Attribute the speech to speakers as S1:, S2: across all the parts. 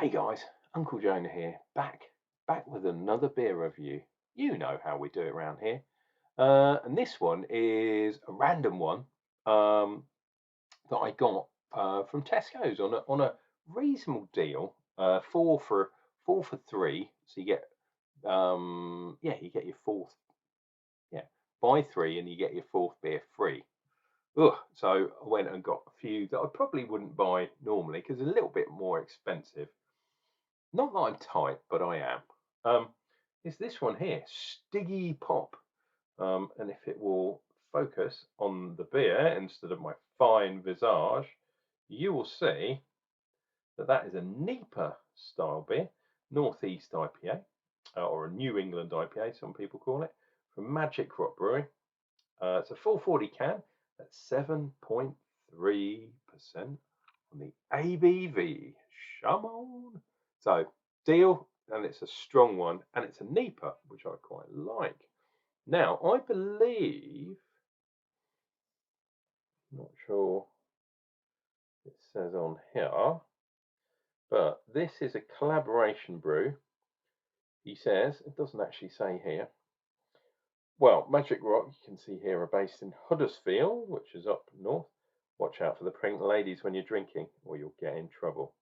S1: Hey guys, Uncle Jonah here, back with another beer review. You know how we do it around here. And this one is a random one that I got from Tesco's on a reasonable deal. Four for three. So you get you get your fourth, yeah, buy three and you get your fourth beer free. Ugh, so I went and got a few that I probably wouldn't buy normally because they're a little bit more expensive. Not that I'm tight, but I am. Is this one here, Stiggy Pop. And if it will focus on the beer instead of my fine visage, you will see that that is a NEIPA style beer, Northeast IPA, or a New England IPA, some people call it, from Magic Rock Brewing. It's a 440 can at 7.3% on the ABV. Come on. So deal, and it's a strong one, and it's a NEIPA, which I quite like. Now, I believe, not sure it says on here, but this is a collaboration brew. He says, it doesn't actually say here. Well, Magic Rock, you can see here, are based in Huddersfield, which is up north. Watch out for the pregnant ladies when you're drinking, or you'll get in trouble.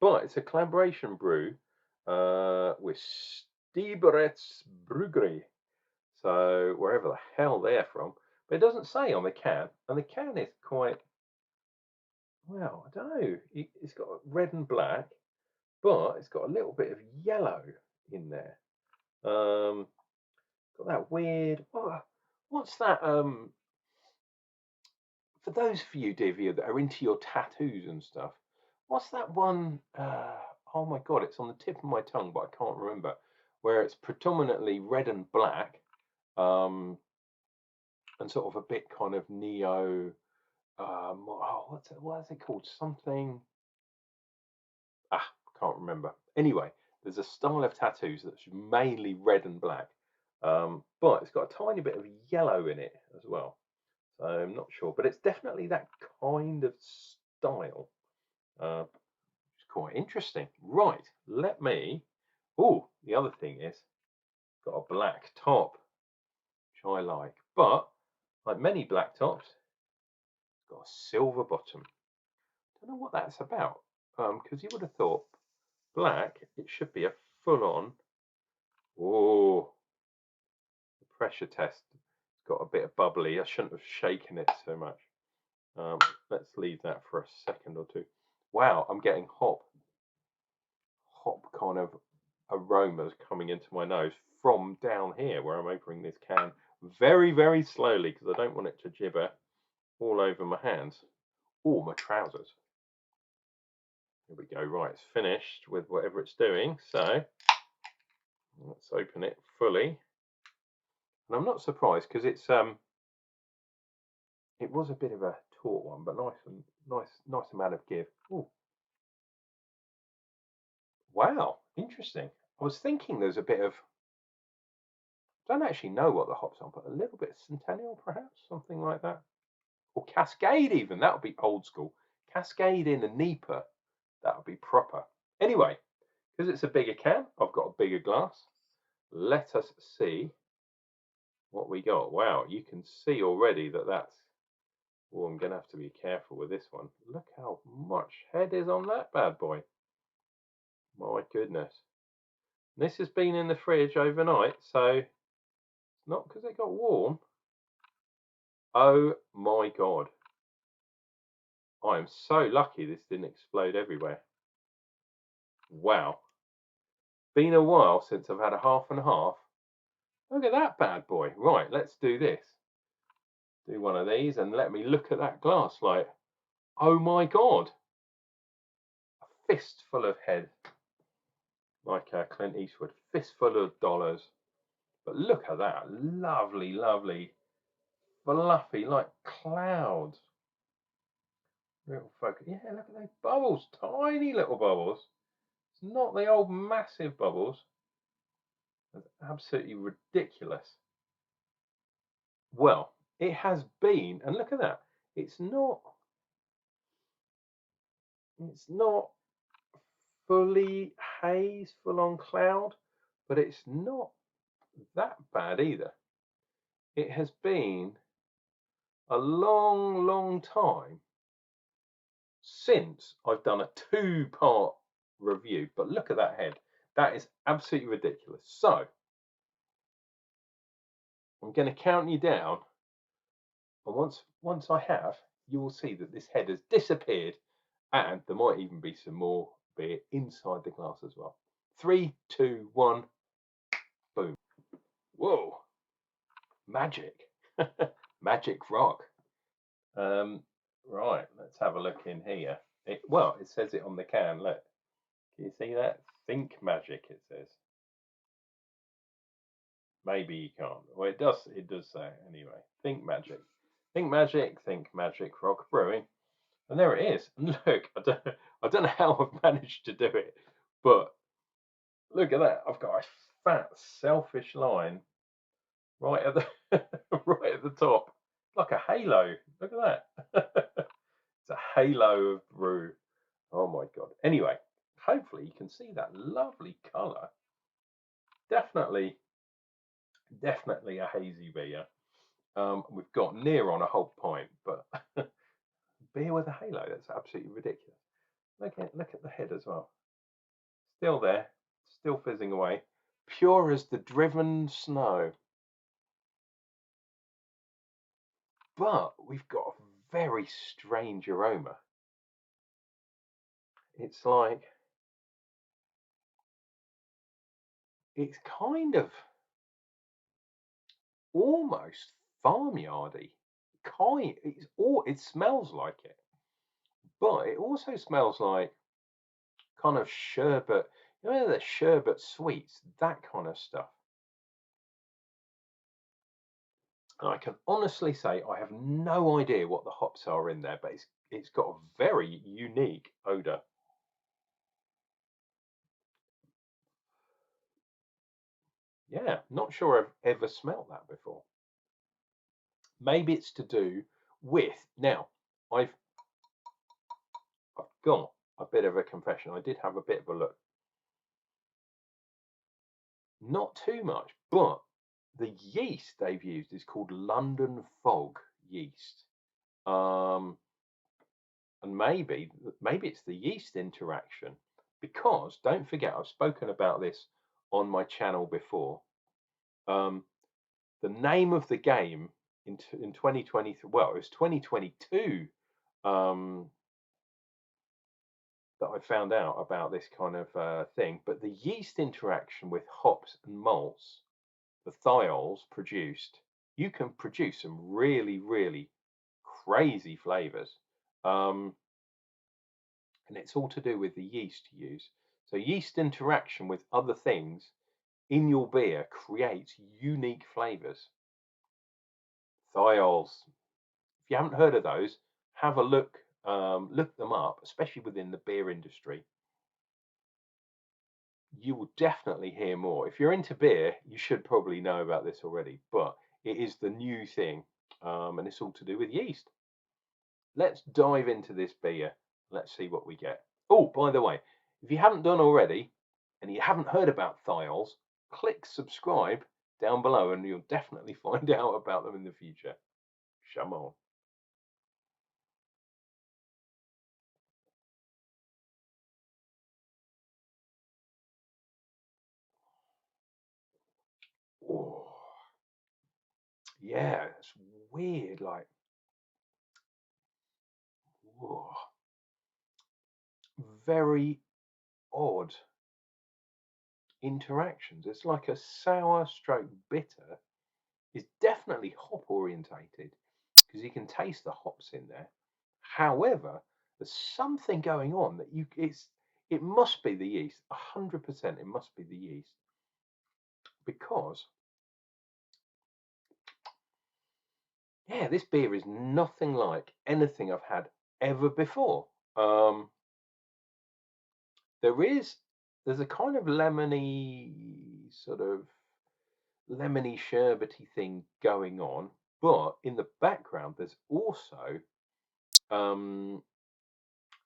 S1: But it's a collaboration brew with Stigbergets Bryggeri. So wherever the hell they're from. But it doesn't say on the can. And the can is quite, well, I don't know. It's got red and black, but it's got a little bit of yellow in there. Got that weird, what's that? For those of you, Divya, that are into your tattoos and stuff, what's that one? Oh my God, it's on the tip of my tongue, but I can't remember. Where it's predominantly red and black, and sort of a bit kind of neo. What is it called? Something. Can't remember. Anyway, there's a style of tattoos that's mainly red and black, but it's got a tiny bit of yellow in it as well. So I'm not sure, but it's definitely that kind of style. It's quite interesting. Right, let me. Oh, the other thing is, got a black top, which I like, but like many black tops, it's got a silver bottom. Don't know what that's about, because you would have thought black, it should be a full-on. Oh, the pressure test. It's got a bit of bubbly. I shouldn't have shaken it so much. Let's leave that for a second or two. Wow, I'm getting hop kind of aromas coming into my nose from down here where I'm opening this can very, very slowly because I don't want it to gibber all over my hands or my trousers. Here we go. Right, it's finished with whatever it's doing. So let's open it fully. And I'm not surprised because it was a bit of a taut one, but nice amount of give. Ooh. Wow, interesting. I was thinking there's a bit of, I don't actually know what the hops are, but a little bit of Centennial perhaps, something like that. Or Cascade even, that would be old school. Cascade in a NEIPA, that would be proper. Anyway, because it's a bigger can, I've got a bigger glass. Let us see what we got. Wow, you can see already that that's, oh, I'm going to have to be careful with this one. Look how much head is on that bad boy. My goodness. This has been in the fridge overnight, so it's not because it got warm. Oh my God. I am so lucky this didn't explode everywhere. Wow. Been a while since I've had a half and half. Look at that bad boy. Right, let's do this. Do one of these and let me look at that glass like, oh my God. A fistful of head. Like Clint Eastwood. Fistful of dollars. But look at that. Lovely, lovely, fluffy, like clouds. Real focus. Yeah, look at those bubbles. Tiny little bubbles. It's not the old massive bubbles. That's absolutely ridiculous. Well, it has been, and look at that. It's not fully haze, full on cloud, but it's not that bad either. It has been a long time since I've done a 2-part review, but look at that head. That is absolutely ridiculous. So I'm going to count you down, and once I have, you will see that this head has disappeared, and there might even be some more beer inside the glass as well. 3, 2, 1, boom. Whoa, magic. Magic rock. Right, let's have a look in here. Well, it says it on the can. Look, can you see that? Think magic, it says. Maybe you can't. Well, it does. It does say it anyway. Think magic. Think magic. Think magic. Rock Brewing. And there it is. And look, I don't know how I've managed to do it, but look at that. I've got a fat, selfish line right at the right at the top, like a halo. Look at that. It's a halo of brew. Oh my god. Anyway, hopefully you can see that lovely colour. Definitely a hazy beer. We've got near on a whole pint, but beer with a halo, that's absolutely ridiculous. Look at the head as well. Still there, still fizzing away. Pure as the driven snow. But we've got a very strange aroma. It's like, it's kind of almost farmyardy. It smells like it, but it also smells like kind of sherbet, you know, the sherbet sweets, that kind of stuff. And I can honestly say I have no idea what the hops are in there, but it's got a very unique odor. Yeah, not sure I've ever smelt that before. Maybe it's to do with, now I've got a bit of a confession. I did have a bit of a look. Not too much, but the yeast they've used is called London Fog yeast. And maybe it's the yeast interaction, because don't forget, I've spoken about this on my channel before. The name of the game in 2023, well, it was 2022, that I found out about this kind of thing. But the yeast interaction with hops and malts, the thiols produced, you can produce some really crazy flavors. And it's all to do with the yeast you use. So yeast interaction with other things in your beer creates unique flavors. Thiols. If you haven't heard of those, have a look. Look them up, especially within the beer industry. You will definitely hear more. If you're into beer, you should probably know about this already, but it is the new thing, and it's all to do with yeast. Let's dive into this beer. Let's see what we get. Oh, by the way, if you haven't done already and you haven't heard about thiols, click subscribe down below and you'll definitely find out about them in the future. Come on. Oh, yeah, it's weird. Like, oh, very odd interactions. It's like a sour stroke bitter. It's definitely hop orientated because you can taste the hops in there. However, there's something going on that it must be the yeast. 100% it must be the yeast, because yeah, this beer is nothing like anything I've had ever before. There's a kind of lemony sherbety thing going on, but in the background there's also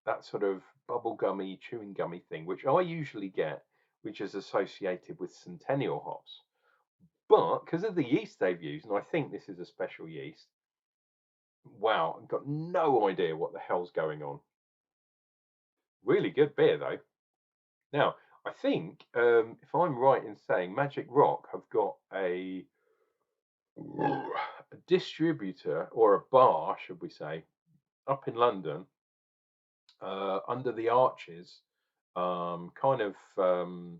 S1: that sort of bubblegummy, chewing gummy thing, which I usually get, which is associated with Centennial hops. But because of the yeast they've used, and I think this is a special yeast, wow, I've got no idea what the hell's going on. Really good beer though. Now, I think, if I'm right in saying, Magic Rock have got a distributor, or a bar, should we say, up in London, under the arches, kind of from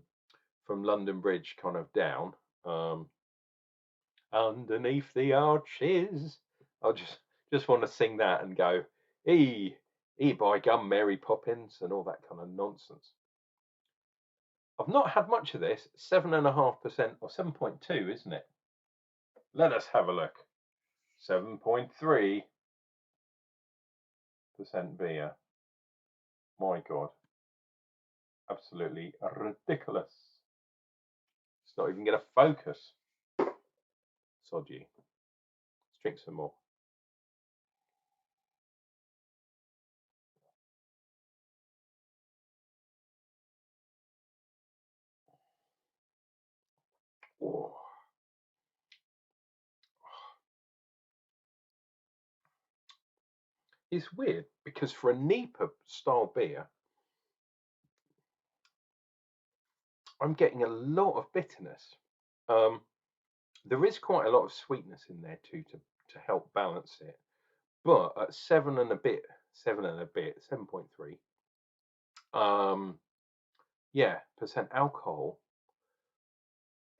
S1: London Bridge kind of down, underneath the arches. I just want to sing that and go, E by gum, Mary Poppins, and all that kind of nonsense. I've not had much of this. 7.5% or 7.2, isn't it? Let us have a look. 7.3% beer. My God. Absolutely ridiculous. It's not even going to focus. Sod you. Let's drink some more. Oh. It's weird because for a NEIPA style beer, I'm getting a lot of bitterness. There is quite a lot of sweetness in there too to help balance it. But at 7.3, yeah, percent alcohol,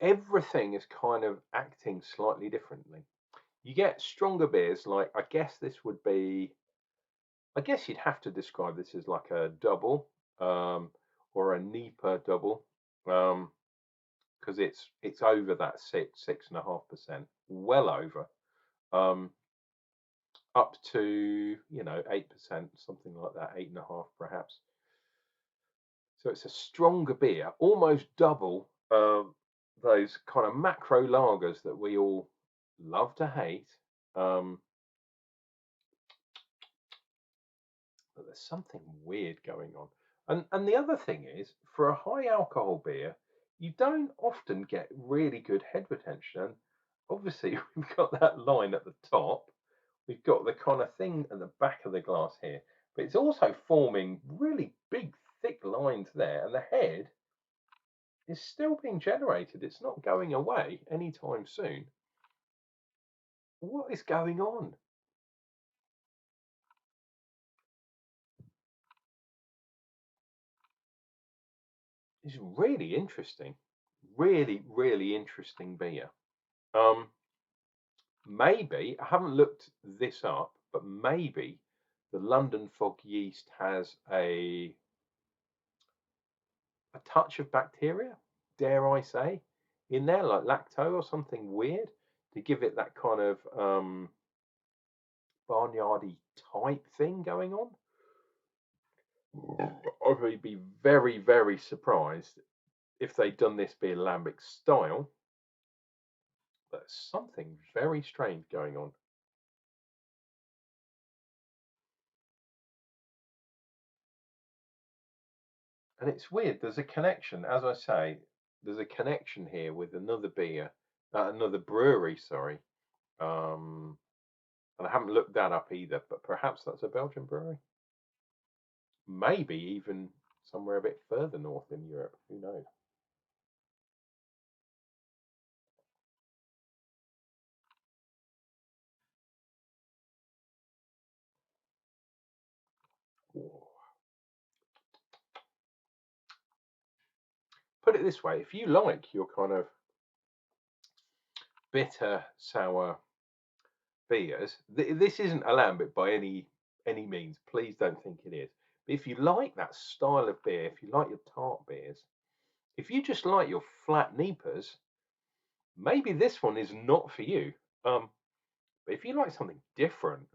S1: everything is kind of acting slightly differently. You get stronger beers, like I guess this would be, I guess you'd have to describe this as like a double, or a NEIPA double, because it's over that 6.5%, well over, up to 8%, something like that, 8.5 perhaps. So it's a stronger beer, almost double those kind of macro lagers that we all love to hate. But there's something weird going on. And the other thing is, for a high alcohol beer, you don't often get really good head retention. Obviously, we've got that line at the top. We've got the kind of thing at the back of the glass here, but it's also forming really big, thick lines there, and the head is still being generated. It's not going away anytime soon. What is going on? It's really interesting. Really, really interesting beer. Maybe, I haven't looked this up, but maybe the London fog yeast has a touch of bacteria, dare I say, in there, like lacto or something weird, to give it that kind of barnyardy type thing going on. I would be very, very surprised if they'd done this beer Lambic style. There's something very strange going on. And it's weird. There's a connection, as I say, there's a connection here with another beer, another brewery, sorry. And I haven't looked that up either, but perhaps that's a Belgian brewery. Maybe even somewhere a bit further north in Europe. Who knows? Put it this way, if you like your kind of bitter, sour beers, this isn't a lambic by any means. Please don't think it is. But if you like that style of beer, if you like your tart beers, if you just like your flat NEIPAs, maybe this one is not for you. But if you like something different,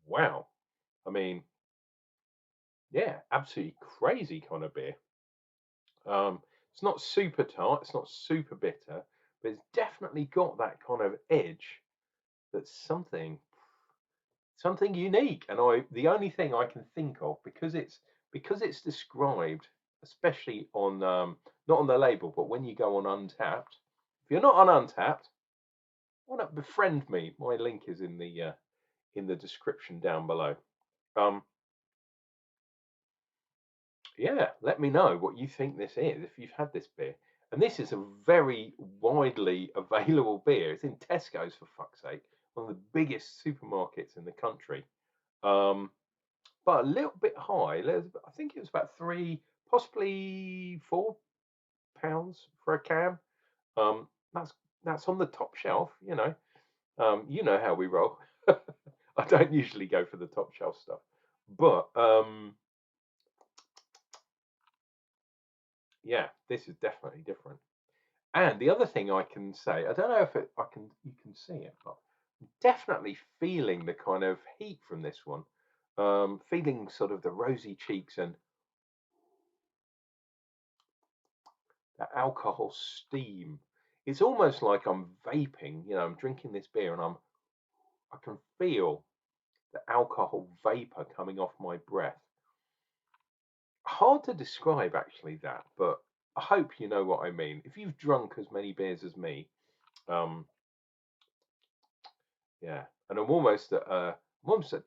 S1: wow. I mean, yeah, absolutely crazy kind of beer. It's not super tart, it's not super bitter, but it's definitely got that kind of edge that's something something unique. And the only thing I can think of, because it's described, especially on not on the label, but when you go on Untapped. If you're not on Untapped, why not befriend me? My link is in the description down below. Yeah, let me know what you think this is if you've had this beer. And this is a very widely available beer. It's in Tesco's, for fuck's sake, one of the biggest supermarkets in the country. But a little bit high. I think it was about £3, possibly £4 for a can. Um, that's on the top shelf, you know. You know how we roll. I don't usually go for the top shelf stuff, but yeah, this is definitely different. And the other thing I can say, I don't know if you can see it, but I'm definitely feeling the kind of heat from this one. Feeling sort of the rosy cheeks and the alcohol steam. It's almost like I'm vaping. You know, I'm drinking this beer and I can feel the alcohol vapor coming off my breath. Hard to describe actually that, but I hope you know what I mean. If you've drunk as many beers as me, yeah, and I'm almost at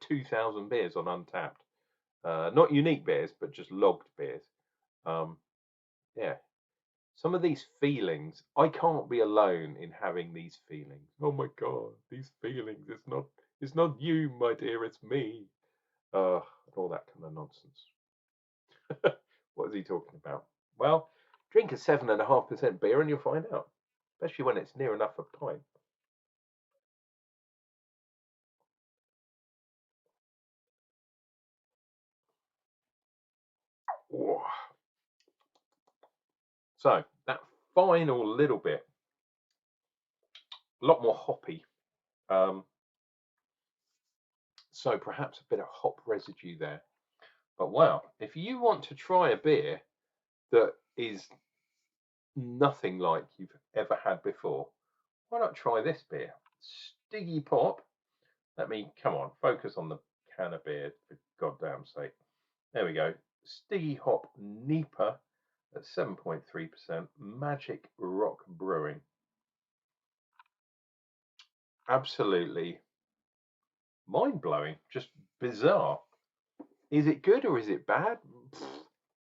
S1: 2,000 beers on Untapped. Not unique beers, but just logged beers. Yeah, some of these feelings, I can't be alone in having these feelings. Oh my God, these feelings. It's not you, my dear. It's me. And all that kind of nonsense. What is he talking about? Well, drink a 7.5% beer and you'll find out. Especially when it's near enough a pint. Whoa. So that final little bit, a lot more hoppy. Um, so perhaps a bit of hop residue there. But wow, if you want to try a beer that is nothing like you've ever had before, why not try this beer? Stiggy Pop. Let me, come on, focus on the can of beer, for goddamn sake. There we go. Stiggy Hop NEIPA at 7.3%. Magic Rock Brewing. Absolutely mind-blowing. Just bizarre. Is it good or is it bad?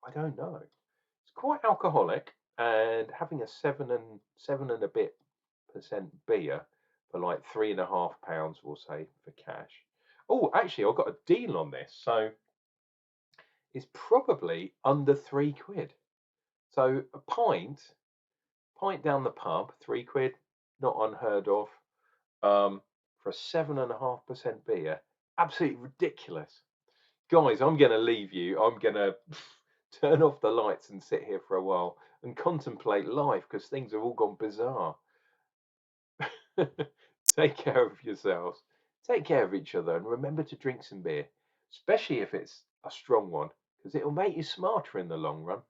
S1: I don't know. It's quite alcoholic, and having a seven and a bit percent beer for like £3.5, we'll say, for cash. Oh, actually, I got a deal on this, so it's probably under £3. So a pint down the pub, £3, not unheard of. For a 7.5% beer, absolutely ridiculous. Guys, I'm going to leave you. I'm going to turn off the lights and sit here for a while and contemplate life because things have all gone bizarre. Take care of yourselves. Take care of each other and remember to drink some beer, especially if it's a strong one, because it'll make you smarter in the long run.